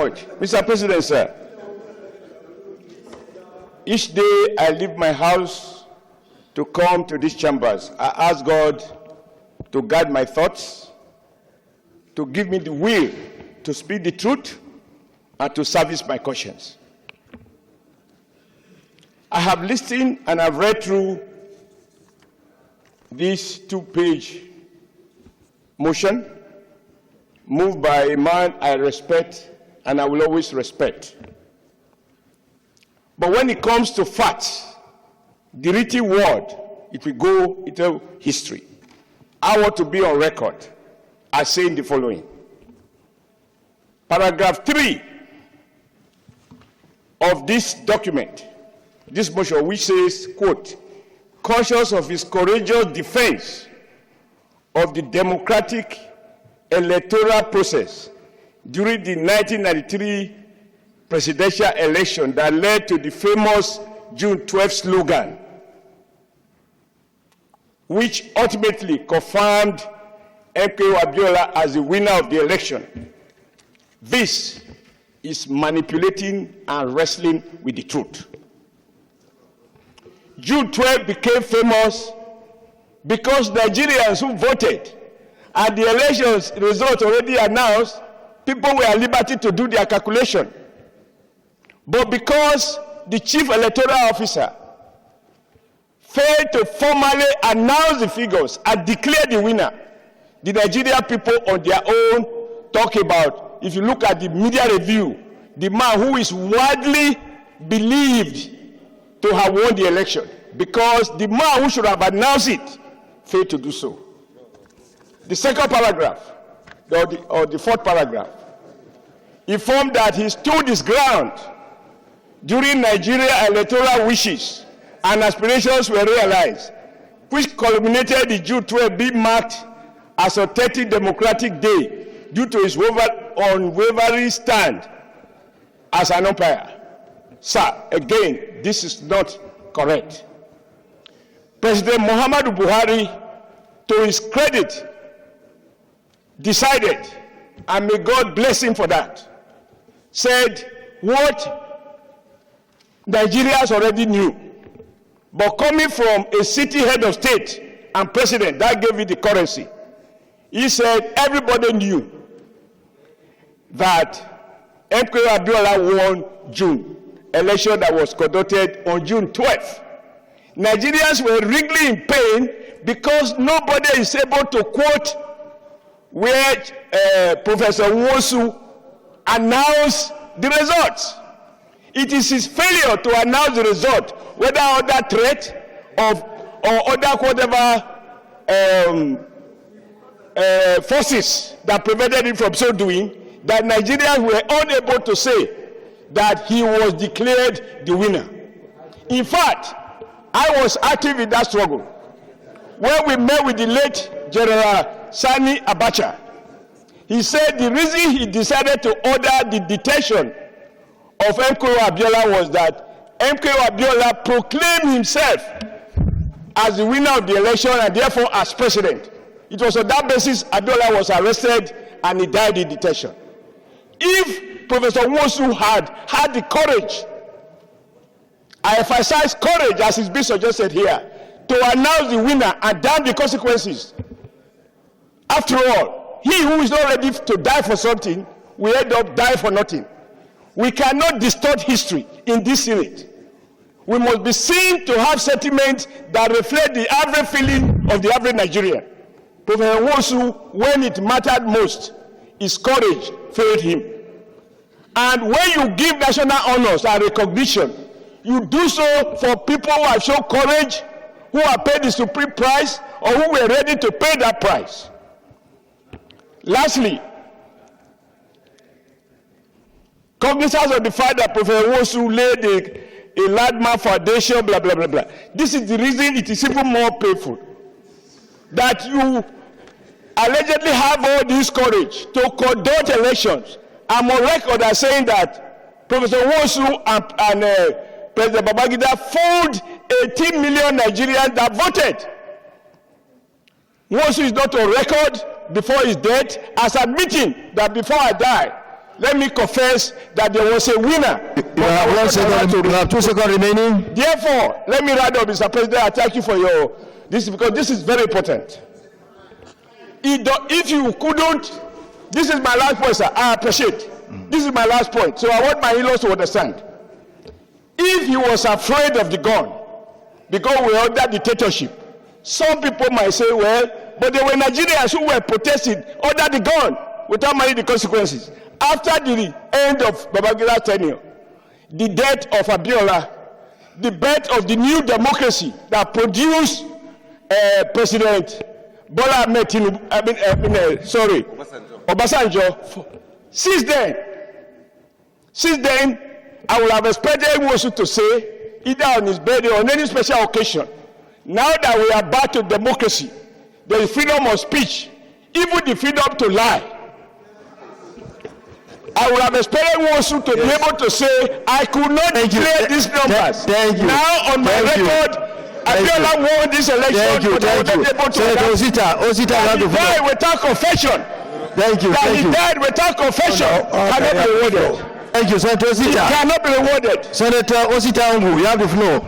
Mr. President, sir, each day I leave my house to come to these chambers, I ask God to guide my thoughts, to give me the will to speak the truth, and to service my conscience. I have listened and I've read through this 2-page motion moved by a man I respect and I will always respect. But when it comes to facts, the written word, it will go into history. I want to be on record as saying the following. Paragraph 3 of this document, this motion, which says, quote, conscious of his courageous defense of the democratic electoral process during the 1993 presidential election that led to the famous June 12 slogan, which ultimately confirmed MKO Abiola as the winner of the election. This is manipulating and wrestling with the truth. June 12 became famous because Nigerians who voted and the elections results already announced, people were at liberty to do their calculation. But because the chief electoral officer failed to formally announce the figures and declare the winner, the Nigerian people on their own talk about, if you look at the media review, the man who is widely believed to have won the election, because the man who should have announced it failed to do so. The second paragraph, or the fourth paragraph, informed that he stood his ground during Nigeria electoral wishes and aspirations were realized, which culminated in June 12 being marked as a 30th Democratic Day due to his unwavering stand as an umpire. Sir, again, this is not correct. President Muhammadu Buhari, to his credit, decided, and may God bless him for that, said what Nigerians already knew, but coming from a city head of state and president that gave it the currency, he said everybody knew that MKO Abiola won June election that was conducted on June 12th. Nigerians were really in pain because nobody is able to quote where Professor Nwosu announced the results. It is his failure to announce the result, whether under threat or other whatever forces that prevented him from so doing, that Nigerians were unable to say that he was declared the winner. In fact, I was active in that struggle. When we met with the late General Sani Abacha, he said the reason he decided to order the detention of MKO Abiola was that MKO Abiola proclaimed himself as the winner of the election and therefore as president. It was on that basis Abiola was arrested and he died in detention. If Professor Nwosu had the courage, I emphasize courage as is being suggested here, to announce the winner and damn the consequences. After all, he who is not ready to die for something will end up dying for nothing. We cannot distort history in this Senate. We must be seen to have sentiments that reflect the average feeling of the average Nigerian. Professor Nwosu, when it mattered most, his courage failed him. And when you give national honors and recognition, you do so for people who have shown courage, who have paid the supreme price, or who were ready to pay that price. Lastly, cognizance of the fact that Professor Nwosu laid a landmark foundation, blah, blah, blah, blah. This is the reason it is even more painful that you allegedly have all this courage to conduct elections. I'm on record as saying that Professor Nwosu and President Babangida fooled 18 million Nigerians that voted. Nwosu is not on record before his death as admitting that before I die, let me confess that there was a winner. You have 1 second. You have 2 seconds remaining. Therefore, let me round up, Mr. President. I thank you for your because this is very important. If you couldn't, this is my last point, sir. I appreciate. This is my last point. So I want my in-laws to understand. If he was afraid of the gun, because we are under dictatorship, some people might say, well, but there were Nigerians who were protesting under the gun without minding the consequences. After the end of Babangida's tenure, the death of Abiola, the birth of the new democracy that produced President Bola Ahmed Tinubu, Obasanjo. Since then, I would have expected Nwosu to say, either on his birthday or on any special occasion, now that we are back to democracy, there is freedom of speech, even the freedom to lie. I would have expected Nwosu to be able to say, I could not declare these numbers. Now, on my record, Abiola won this election, but I was not able to. Senator Osita, he died without confession. Thank you. He died without confession. Cannot be rewarded. Thank you, Senator Osita. Cannot be rewarded. Senator Osita, you have the floor.